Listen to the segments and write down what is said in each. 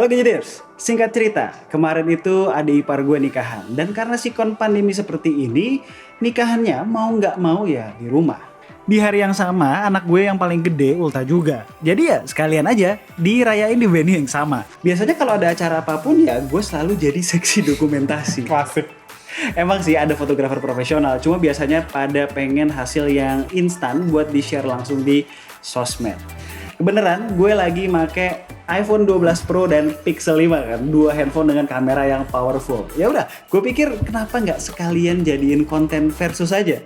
Halo Genjaders, singkat cerita, kemarin itu adik ipar gue nikahan. Dan karena sikon pandemi seperti ini, nikahannya mau nggak mau ya di rumah. Di hari yang sama, anak gue yang paling gede ulta juga. Jadi ya sekalian aja, dirayain di venue yang sama. Biasanya kalau ada acara apapun ya gue selalu jadi seksi dokumentasi. Klasik. Emang sih ada fotografer profesional, cuma biasanya pada pengen hasil yang instan buat di-share langsung di sosmed. Kebeneran gue lagi make iPhone 12 Pro dan Pixel 5 kan, dua handphone dengan kamera yang powerful. Ya udah, gue pikir kenapa nggak sekalian jadiin konten versus aja.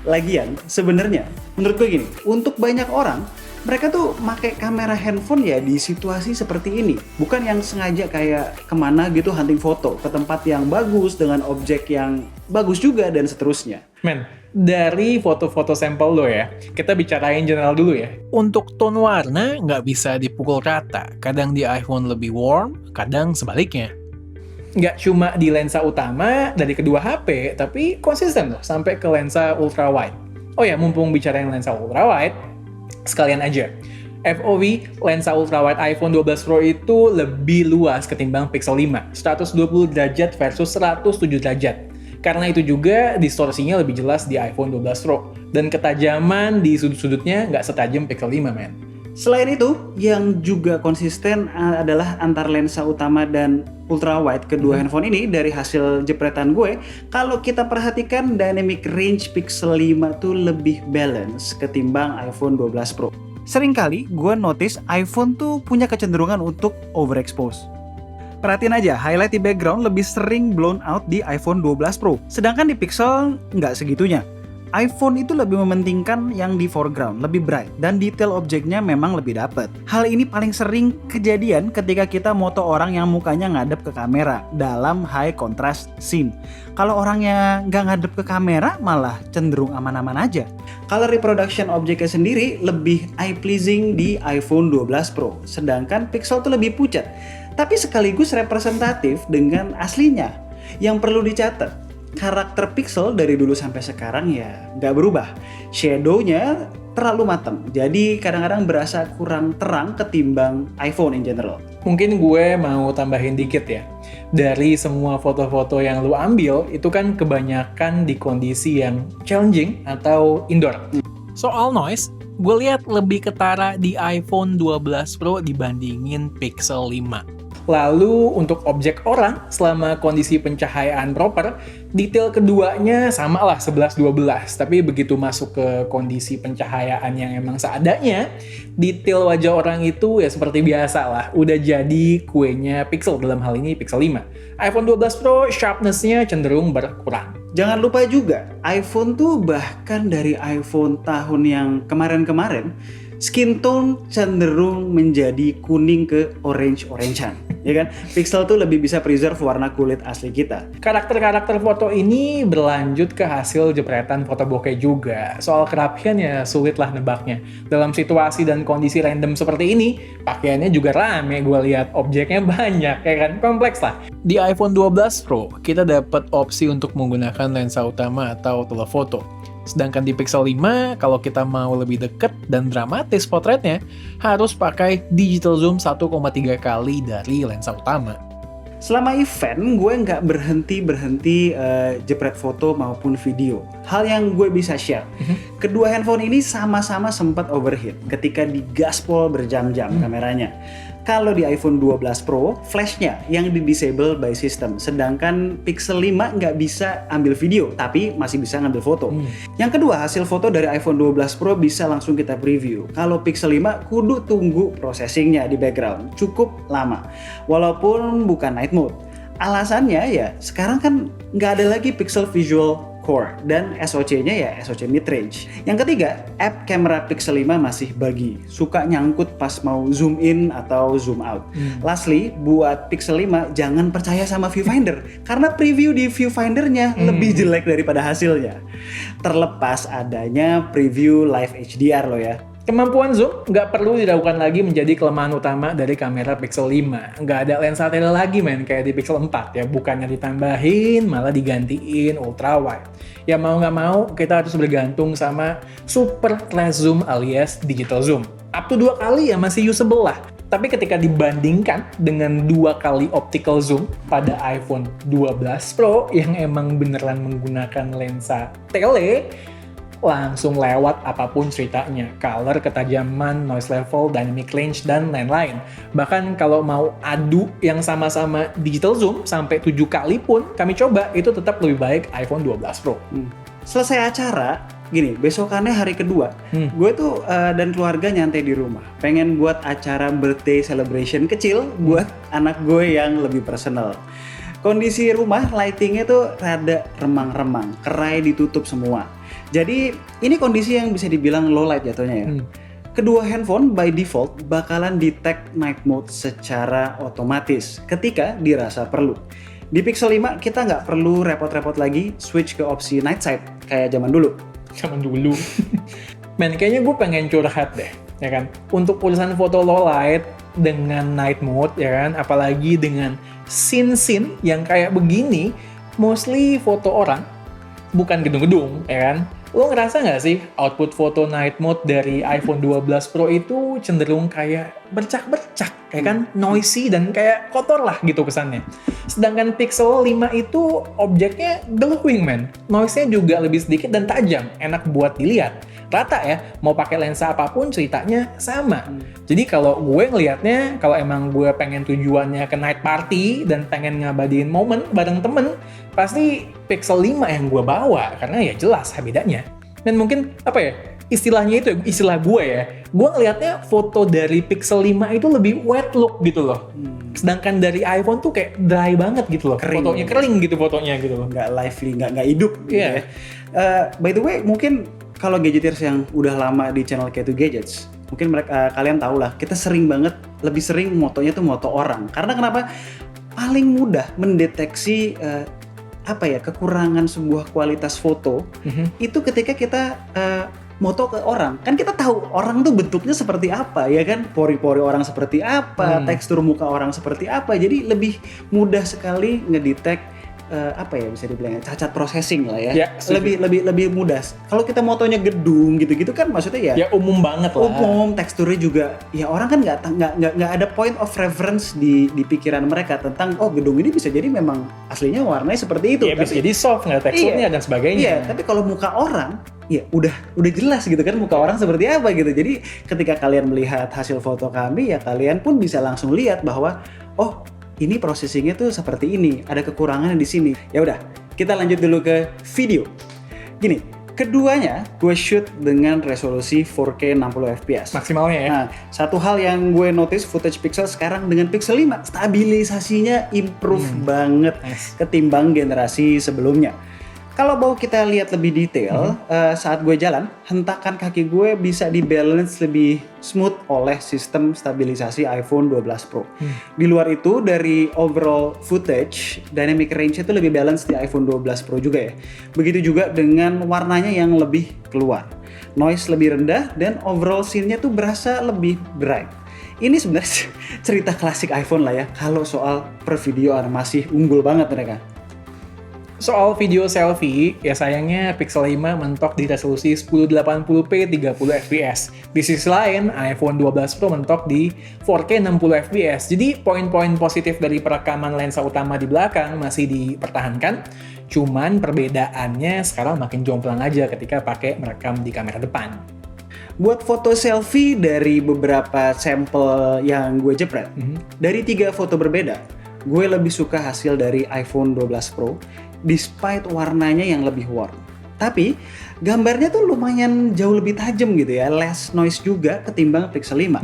Lagian, sebenarnya menurut gue gini, untuk banyak orang mereka tuh pakai kamera handphone ya di situasi seperti ini, bukan yang sengaja kayak kemana gitu hunting foto ke tempat yang bagus dengan objek yang bagus juga dan seterusnya. Men, dari foto-foto sampel lo ya, kita bicarain general dulu ya. Untuk tone warna nggak bisa dipukul rata. Kadang di iPhone lebih warm, kadang sebaliknya. Nggak cuma di lensa utama dari kedua HP, tapi konsisten loh sampai ke lensa ultra wide. Oh ya, mumpung bicarain lensa ultra wide, sekalian aja. FOV lensa ultrawide iPhone 12 Pro itu lebih luas ketimbang Pixel 5, 120 derajat versus 107 derajat. Karena itu juga distorsinya lebih jelas di iPhone 12 Pro, dan ketajaman di sudut-sudutnya nggak setajam Pixel 5, men. Selain itu, yang juga konsisten adalah antar lensa utama dan ultrawide kedua handphone ini dari hasil jepretan gue. Kalau kita perhatikan dynamic range Pixel 5 tuh lebih balance ketimbang iPhone 12 Pro. Seringkali gue notice iPhone tuh punya kecenderungan untuk overexpose. Perhatiin aja, highlight di background lebih sering blown out di iPhone 12 Pro. Sedangkan di Pixel nggak segitunya. iPhone itu lebih mementingkan yang di foreground, lebih bright, dan detail objeknya memang lebih dapet. Hal ini paling sering kejadian ketika kita moto orang yang mukanya ngadep ke kamera dalam high contrast scene. Kalau orangnya nggak ngadep ke kamera, malah cenderung aman-aman aja. Kalau reproduction objeknya sendiri lebih eye pleasing di iPhone 12 Pro, sedangkan Pixel tuh lebih pucat, tapi sekaligus representatif dengan aslinya. Yang perlu dicatat, karakter Pixel dari dulu sampai sekarang ya nggak berubah. Shadow-nya terlalu matang, jadi kadang-kadang berasa kurang terang ketimbang iPhone in general. Mungkin gue mau tambahin dikit ya. Dari semua foto-foto yang lu ambil, itu kan kebanyakan di kondisi yang challenging atau indoor. Soal noise, gue lihat lebih ketara di iPhone 12 Pro dibandingin Pixel 5. Lalu untuk objek orang selama kondisi pencahayaan proper, detail keduanya sama lah 11-12. Tapi begitu masuk ke kondisi pencahayaan yang emang seadanya, detail wajah orang itu ya seperti biasa lah. Udah jadi kuenya Pixel, dalam hal ini Pixel 5. iPhone 12 Pro sharpness-nya cenderung berkurang. Jangan lupa juga, iPhone tuh bahkan dari iPhone tahun yang kemarin-kemarin, skin tone cenderung menjadi kuning ke orange-orangean. Ya kan? Pixel tuh lebih bisa preserve warna kulit asli kita. Karakter-karakter foto ini berlanjut ke hasil jepretan foto bokeh juga. Soal kerapian ya sulit lah nebaknya. Dalam situasi dan kondisi random seperti ini, pakaiannya juga rame, gue lihat objeknya banyak, ya kan? Kompleks lah. Di iPhone 12 Pro, kita dapat opsi untuk menggunakan lensa utama atau telefoto. Sedangkan di Pixel 5, kalau kita mau lebih deket dan dramatis potretnya, harus pakai digital zoom 1,3 kali dari lensa utama. Selama event, gue nggak berhenti jepret foto maupun video. Hal yang gue bisa share, kedua handphone ini sama-sama sempat overheat ketika digaspol berjam-jam kameranya. Kalau di iPhone 12 Pro, flashnya yang di-disable by system. Sedangkan Pixel 5 nggak bisa ambil video, tapi masih bisa ngambil foto. Yang kedua, hasil foto dari iPhone 12 Pro bisa langsung kita preview. Kalau Pixel 5, kudu tunggu processingnya di background. Cukup lama. Walaupun bukan night mode. Alasannya ya, sekarang kan nggak ada lagi Pixel Visual Core dan SoC-nya ya SoC mid-range. Yang ketiga, app kamera Pixel 5 masih buggy, suka nyangkut pas mau zoom in atau zoom out. Lastly, buat Pixel 5 jangan percaya sama viewfinder karena preview di viewfindernya lebih jelek daripada hasilnya. Terlepas adanya preview live HDR loh ya. Kemampuan zoom nggak perlu diragukan lagi menjadi kelemahan utama dari kamera Pixel 5. Nggak ada lensa tele lagi men, kayak di Pixel 4 ya. Bukannya ditambahin, malah digantiin ultra wide. Ya mau nggak mau, kita harus bergantung sama super flash zoom alias digital zoom. Up to 2 kali ya masih usable lah. Tapi ketika dibandingkan dengan 2 kali optical zoom pada iPhone 12 Pro yang emang beneran menggunakan lensa tele, langsung lewat apapun ceritanya. Color, ketajaman, noise level, dynamic range, dan lain-lain. Bahkan kalau mau adu yang sama-sama digital zoom sampai 7 kali pun kami coba, itu tetap lebih baik iPhone 12 Pro. Selesai acara, gini, besokannya hari kedua, gue tuh dan keluarga nyantai di rumah. Pengen buat acara birthday celebration kecil buat anak gue yang lebih personal. Kondisi rumah lightingnya tuh rada remang-remang, kerai ditutup semua. Jadi ini kondisi yang bisa dibilang low light jatuhnya ya. Kedua handphone by default bakalan detect night mode secara otomatis ketika dirasa perlu. Di Pixel 5 kita nggak perlu repot-repot lagi switch ke opsi night sight kayak zaman dulu. Men, kayaknya gue pengen curhat deh, ya kan? Untuk urusan foto low light dengan night mode, ya kan? Apalagi dengan scene-scene yang kayak begini, mostly foto orang, bukan gedung-gedung, ya kan? Lo ngerasa nggak sih output foto night mode dari iPhone 12 Pro itu cenderung kayak bercak-bercak, kayak kan noisy dan kayak kotor lah gitu kesannya. Sedangkan Pixel 5 itu objeknya glowing, man. Noise-nya juga lebih sedikit dan tajam, enak buat dilihat. Rata ya, mau pakai lensa apapun ceritanya sama. Jadi kalau gue ngelihatnya, kalau emang gue pengen tujuannya ke night party dan pengen ngabadiin momen bareng temen, pasti Pixel 5 yang gue bawa, karena ya jelas bedanya. Dan mungkin, apa ya, istilahnya itu, istilah gue ya, gue ngelihatnya foto dari Pixel 5 itu lebih wet look gitu loh. Sedangkan dari iPhone tuh kayak dry banget gitu loh. Kering. Fotonya kering gitu fotonya gitu loh. Nggak lively, nggak hidup gitu Iya. ya. By the way, mungkin kalau gadgeters yang udah lama di channel K2 Gadgets, mungkin mereka kalian tahu lah, kita sering banget, lebih sering motonya tuh moto orang. Karena kenapa? Paling mudah mendeteksi kekurangan sebuah kualitas foto itu ketika kita moto ke orang. Kan kita tahu orang tuh bentuknya seperti apa, ya kan? Pori-pori orang seperti apa, tekstur muka orang seperti apa. Jadi lebih mudah sekali ngedetect bisa dibilang cacat processing lah ya. Lebih mudah. Kalau kita motonya gedung gitu-gitu kan maksudnya ya umum banget lah. Umum, teksturnya juga ya orang kan nggak ada point of reference di pikiran mereka tentang gedung ini bisa jadi memang aslinya warnanya seperti itu. Ya, bisa jadi soft nggak teksturnya dan sebagainya. Iya, tapi kalau muka orang ya udah jelas gitu kan muka orang seperti apa gitu. Jadi ketika kalian melihat hasil foto kami ya kalian pun bisa langsung lihat bahwa ini processingnya tuh seperti ini, ada kekurangannya di sini. Ya udah, kita lanjut dulu ke video. Gini, keduanya gue shoot dengan resolusi 4K 60 fps. Maksimalnya ya. Nah, satu hal yang gue notice footage Pixel sekarang dengan Pixel 5, stabilisasinya improve banget ketimbang generasi sebelumnya. Kalau mau kita lihat lebih detail, saat gue jalan, hentakan kaki gue bisa di-balance lebih smooth oleh sistem stabilisasi iPhone 12 Pro. Di luar itu, dari overall footage, dynamic range itu lebih balance di iPhone 12 Pro juga ya. Begitu juga dengan warnanya yang lebih keluar. Noise lebih rendah, dan overall scene-nya tuh berasa lebih bright. Ini sebenarnya cerita klasik iPhone lah ya, kalau soal per video masih unggul banget mereka. Soal video selfie, ya sayangnya Pixel 5 mentok di resolusi 1080p 30 fps. Di sisi lain, iPhone 12 Pro mentok di 4K 60 fps. Jadi poin-poin positif dari perekaman lensa utama di belakang masih dipertahankan. Cuman perbedaannya sekarang makin jomplang aja ketika pakai merekam di kamera depan. Buat foto selfie dari beberapa sampel yang gue jepret, dari 3 foto berbeda, gue lebih suka hasil dari iPhone 12 Pro despite warnanya yang lebih warm. Tapi gambarnya tuh lumayan jauh lebih tajam gitu ya, less noise juga ketimbang Pixel 5.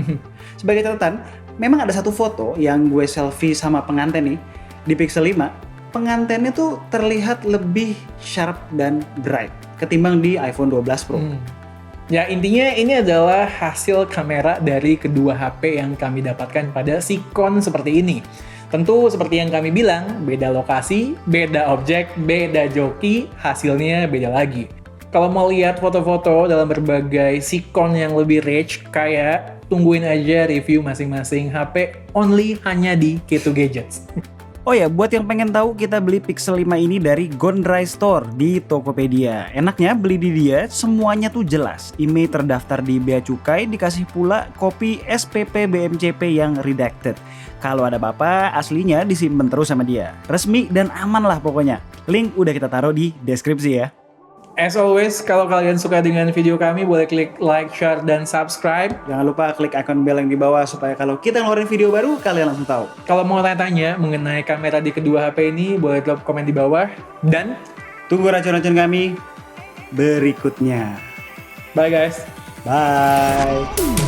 Sebagai catatan, memang ada satu foto yang gue selfie sama pengantin nih di Pixel 5. Pengantinnya tuh terlihat lebih sharp dan bright ketimbang di iPhone 12 Pro. Ya intinya ini adalah hasil kamera dari kedua HP yang kami dapatkan pada sikon seperti ini. Tentu seperti yang kami bilang, beda lokasi, beda objek, beda joki, hasilnya beda lagi. Kalau mau lihat foto-foto dalam berbagai sikon yang lebih rich, kayak tungguin aja review masing-masing HP only hanya di K2 Gadgets. Oh ya, buat yang pengen tahu, kita beli Pixel 5 ini dari Gondry Store di Tokopedia. Enaknya beli di dia, semuanya tuh jelas. IMEI terdaftar di Bea Cukai, dikasih pula kopi SPP BMCP yang redacted. Kalau ada apa-apa, aslinya disimpan terus sama dia. Resmi dan aman lah pokoknya. Link udah kita taruh di deskripsi ya. As always, kalau kalian suka dengan video kami, boleh klik like, share, dan subscribe. Jangan lupa klik icon bell yang di bawah supaya kalau kita ngeluarin video baru, kalian langsung tahu. Kalau mau tanya-tanya mengenai kamera di kedua HP ini, boleh drop komen di bawah. Dan Tunggu racun-racun kami berikutnya. bye guys! Bye.